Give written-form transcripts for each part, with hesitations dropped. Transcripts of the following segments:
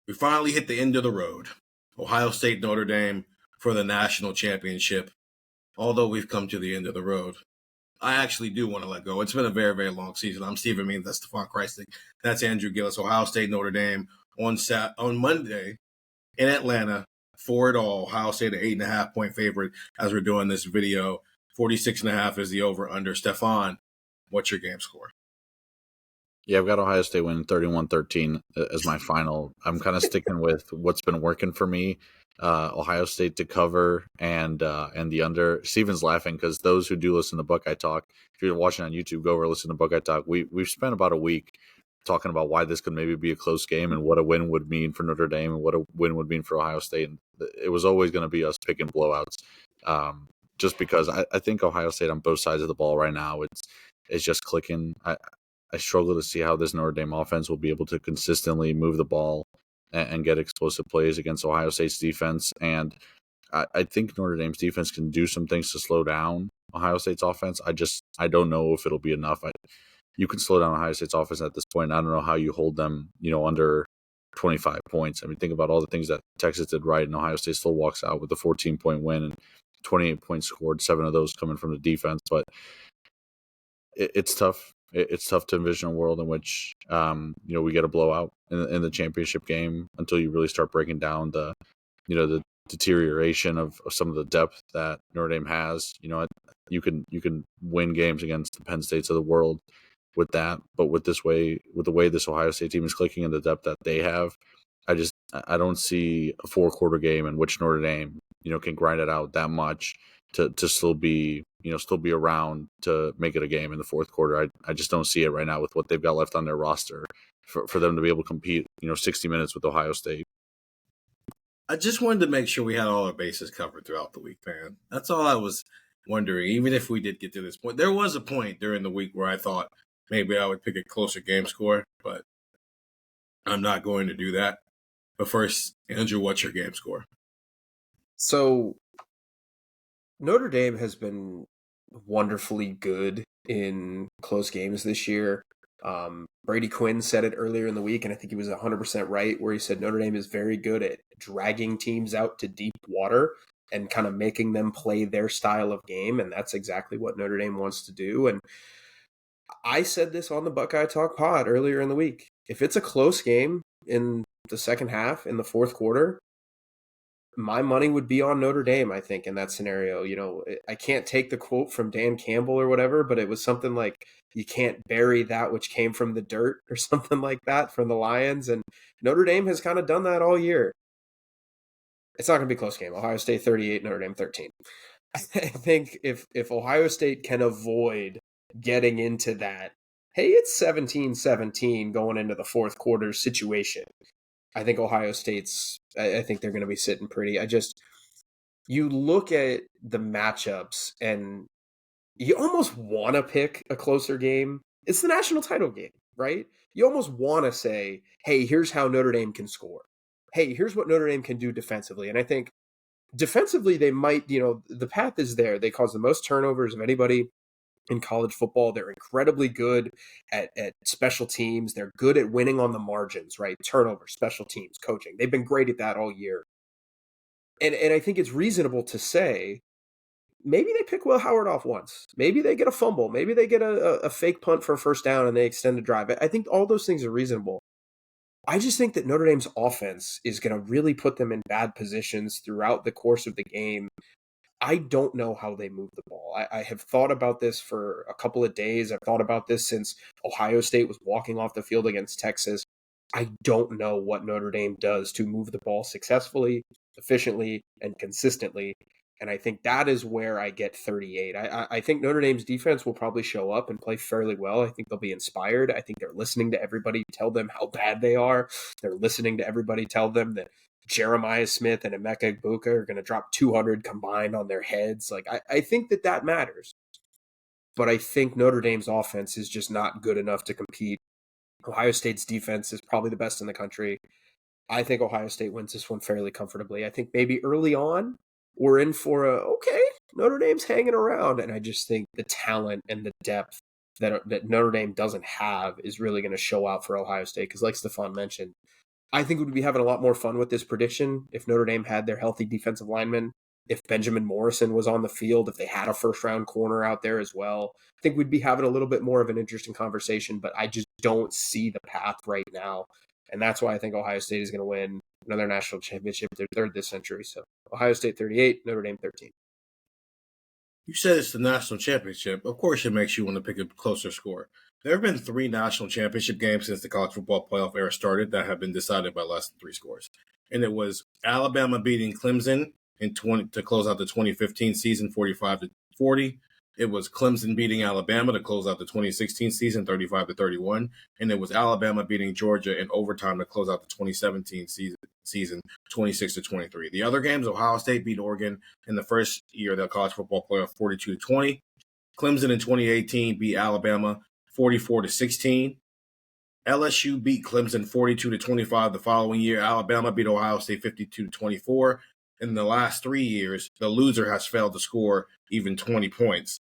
We finally hit the end of the road. Ohio State, Notre Dame for the national championship. Although we've come to the end of the road, I actually do want to let go. It's been a very, very long season. I'm Stephen Means. That's Stefan Krajisnik. That's Andrew Gillis. Ohio State, Notre Dame on Monday in Atlanta for it all. Ohio State, an 8.5-point favorite as we're doing this video. 46.5 is the over-under. Stefan, what's your game score? Yeah, I've got Ohio State winning 31-13 as my final. I'm kind of sticking with what's been working for me. Ohio State to cover and the under. Steven's laughing because those who do listen to Buckeye Talk, if you're watching on YouTube, go over and listen to Buckeye Talk. We've spent about a week talking about why this could maybe be a close game and what a win would mean for Notre Dame and what a win would mean for Ohio State. And it was always going to be us picking blowouts, just because I think Ohio State on both sides of the ball right now, it's just clicking. I struggle to see how this Notre Dame offense will be able to consistently move the ball and get explosive plays against Ohio State's defense. And I think Notre Dame's defense can do some things to slow down Ohio State's offense. I don't know if it'll be enough. You can slow down Ohio State's offense at this point. I don't know how you hold them, under 25 points. I mean, think about all the things that Texas did right, and Ohio State still walks out with a 14-point win and 28 points scored, 7 of those coming from the defense. But it's tough. It's tough to envision a world in which, we get a blowout in the championship game until you really start breaking down the deterioration of some of the depth that Notre Dame has. You can win games against the Penn States of the world with that, but with the way this Ohio State team is clicking and the depth that they have, I don't see a 4-quarter game in which Notre Dame, can grind it out that much to still be around to make it a game in the fourth quarter. I just don't see it right now with what they've got left on their roster for them to be able to compete, 60 minutes with Ohio State. I just wanted to make sure we had all our bases covered throughout the week, man. That's all I was wondering. Even if we did get to this point, there was a point during the week where I thought maybe I would pick a closer game score, but I'm not going to do that. But first, Andrew, what's your game score? So Notre Dame has been wonderfully good in close games this year. Brady Quinn said it earlier in the week, and I think he was 100% right, where he said Notre Dame is very good at dragging teams out to deep water and kind of making them play their style of game, and that's exactly what Notre Dame wants to do. And I said this on the Buckeye Talk pod earlier in the week. If it's a close game in the second half, in the fourth quarter, my money would be on Notre Dame, I think, in that scenario. I can't take the quote from Dan Campbell or whatever, but it was something like, you can't bury that which came from the dirt or something like that from the Lions. And Notre Dame has kind of done that all year. It's not going to be a close game. Ohio State 38, Notre Dame 13. I think if Ohio State can avoid getting into that, hey, it's 17-17 going into the fourth quarter situation, I think Ohio State's, I think they're going to be sitting pretty. You look at the matchups and you almost want to pick a closer game. It's the national title game, right? You almost want to say, hey, here's how Notre Dame can score. Hey, here's what Notre Dame can do defensively. And I think defensively, they might, the path is there. They cause the most turnovers of anybody in college football. They're incredibly good at special teams. They're good at winning on the margins, right? Turnovers, special teams, coaching. They've been great at that all year. And I think it's reasonable to say, maybe they pick Will Howard off once. Maybe they get a fumble. Maybe they get a fake punt for a first down and they extend a drive. I think all those things are reasonable. I just think that Notre Dame's offense is going to really put them in bad positions throughout the course of the game. I don't know how they move the ball. I have thought about this for a couple of days. I've thought about this since Ohio State was walking off the field against Texas. I don't know what Notre Dame does to move the ball successfully, efficiently, and consistently. And I think that is where I get 38. I think Notre Dame's defense will probably show up and play fairly well. I think they'll be inspired. I think they're listening to everybody tell them how bad they are. They're listening to everybody tell them that Jeremiah Smith and Emeka Egbuka are going to drop 200 combined on their heads. I think that matters. But I think Notre Dame's offense is just not good enough to compete. Ohio State's defense is probably the best in the country. I think Ohio State wins this one fairly comfortably. I think maybe early on, we're in for Notre Dame's hanging around. And I just think the talent and the depth that Notre Dame doesn't have is really going to show out for Ohio State. Because like Stefan mentioned, I think we'd be having a lot more fun with this prediction if Notre Dame had their healthy defensive linemen, if Benjamin Morrison was on the field, if they had a first-round corner out there as well. I think we'd be having a little bit more of an interesting conversation, but I just don't see the path right now. And that's why I think Ohio State is going to win another national championship, their third this century. So Ohio State 38, Notre Dame 13. You said it's the national championship. Of course, it makes you want to pick a closer score. There have been 3 national championship games since the college football playoff era started that have been decided by less than 3 scores. And it was Alabama beating Clemson to close out the 2015 season 45-40. It was Clemson beating Alabama to close out the 2016 season 35-31. And it was Alabama beating Georgia in overtime to close out the 2017 season 26-23. The other games, Ohio State beat Oregon in the first year of the college football playoff 42-20. Clemson in 2018 beat Alabama 44-16. LSU beat Clemson 42-25 the following year. Alabama beat Ohio State 52-24. In the last 3 years, the loser has failed to score even 20 points.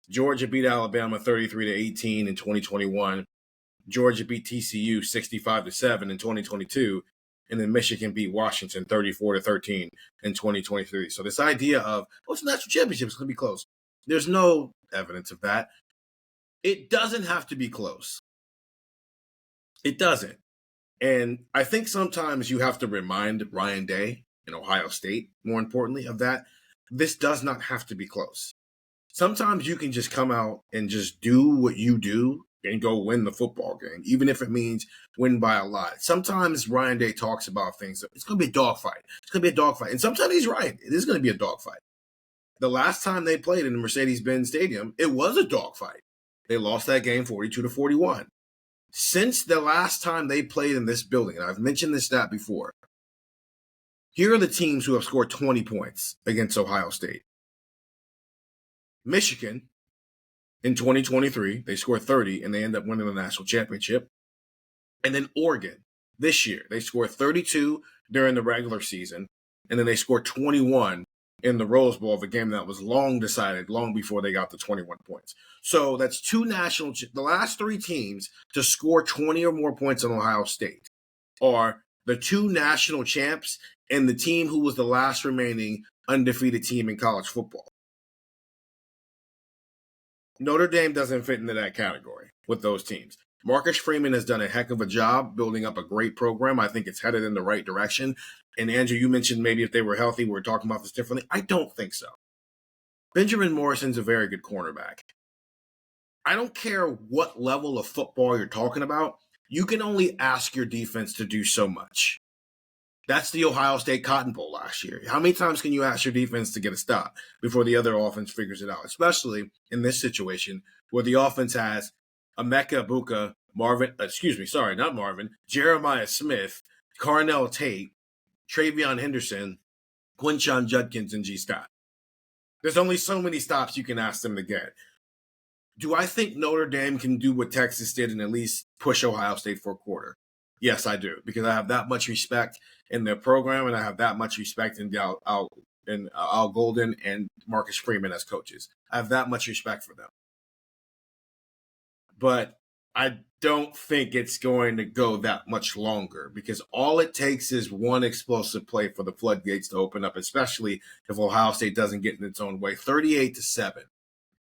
Georgia beat Alabama 33-18 in 2021. Georgia beat TCU 65-7 in 2022. And then Michigan beat Washington 34-13 in 2023. So this idea of, it's a national championship, it's going to be close. There's no evidence of that. It doesn't have to be close. It doesn't. And I think sometimes you have to remind Ryan Day and Ohio State, more importantly, of that. This does not have to be close. Sometimes you can just come out and just do what you do and go win the football game, even if it means win by a lot. Sometimes Ryan Day talks about things. It's going to be a dogfight. It's going to be a dogfight. And sometimes he's right. It is going to be a dogfight. The last time they played in the Mercedes-Benz Stadium, it was a dogfight. They lost that game 42-41. Since the last time they played in this building, and I've mentioned this stat before, here are the teams who have scored 20 points against Ohio State. Michigan, in 2023, they scored 30, and they end up winning the national championship. And then Oregon, this year, they scored 32 during the regular season, and then they scored 21 in the Rose Bowl of a game that was long decided, long before they got the 21 points. So that's the last 3 teams to score 20 or more points on Ohio State are the 2 national champs and the team who was the last remaining undefeated team in college football. Notre Dame doesn't fit into that category with those teams. Marcus Freeman has done a heck of a job building up a great program. I think it's headed in the right direction. And Andrew, you mentioned maybe if they were healthy, we're talking about this differently. I don't think so. Benjamin Morrison's a very good cornerback. I don't care what level of football you're talking about. You can only ask your defense to do so much. That's the Ohio State Cotton Bowl last year. How many times can you ask your defense to get a stop before the other offense figures it out? Especially in this situation where the offense has Emeka Egbuka, Jeremiah Smith, Carnell Tate, Travion Henderson, Quinshon Judkins, and G. Scott. There's only so many stops you can ask them to get. Do I think Notre Dame can do what Texas did and at least push Ohio State for a quarter? Yes, I do, because I have that much respect in their program, and I have that much respect in Al Golden and Marcus Freeman as coaches. I have that much respect for them. But I don't think it's going to go that much longer, because all it takes is one explosive play for the floodgates to open up, especially if Ohio State doesn't get in its own way. 38-7.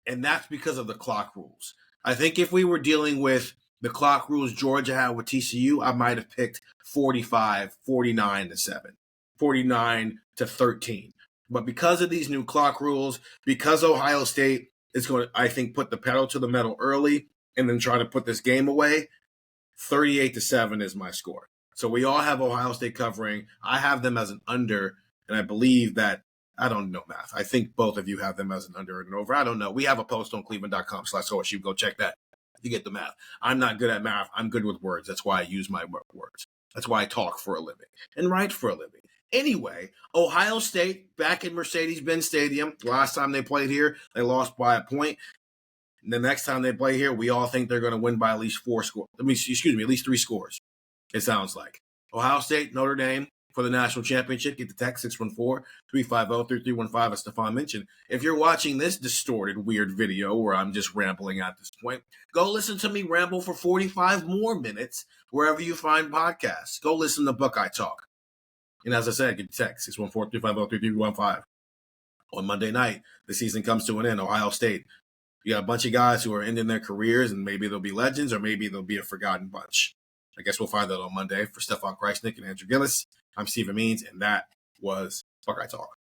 And that's because of the clock rules. I think if we were dealing with the clock rules Georgia had with TCU, I might have picked 49-7, 49-13. But because of these new clock rules, because Ohio State is going to, I think, put the pedal to the metal early and then try to put this game away, 38-7 is my score. So we all have Ohio State covering. I have them as an under, and I believe that, I don't know math. I think both of you have them as an under and an over. I don't know. We have a post on cleveland.com/OSU. Go check that to get the math. I'm not good at math. I'm good with words. That's why I use my words. That's why I talk for a living and write for a living. Anyway, Ohio State back in Mercedes-Benz Stadium. Last time they played here, they lost by a point. The next time they play here, we all think they're going to win by at least 4 scores. At least 3 scores, it sounds like. Ohio State, Notre Dame, for the national championship, get the text 614-350-3315, as Stefan mentioned. If you're watching this distorted, weird video where I'm just rambling at this point, go listen to me ramble for 45 more minutes wherever you find podcasts. Go listen to Buckeye Talk. And as I said, get the text 614-350-3315. On Monday night, the season comes to an end. Ohio State, you got a bunch of guys who are ending their careers, and maybe they'll be legends or maybe they'll be a forgotten bunch. I guess we'll find that on Monday. For Stefan Krajisnik and Andrew Gillis, I'm Stephen Means, and that was Buckeye Talk.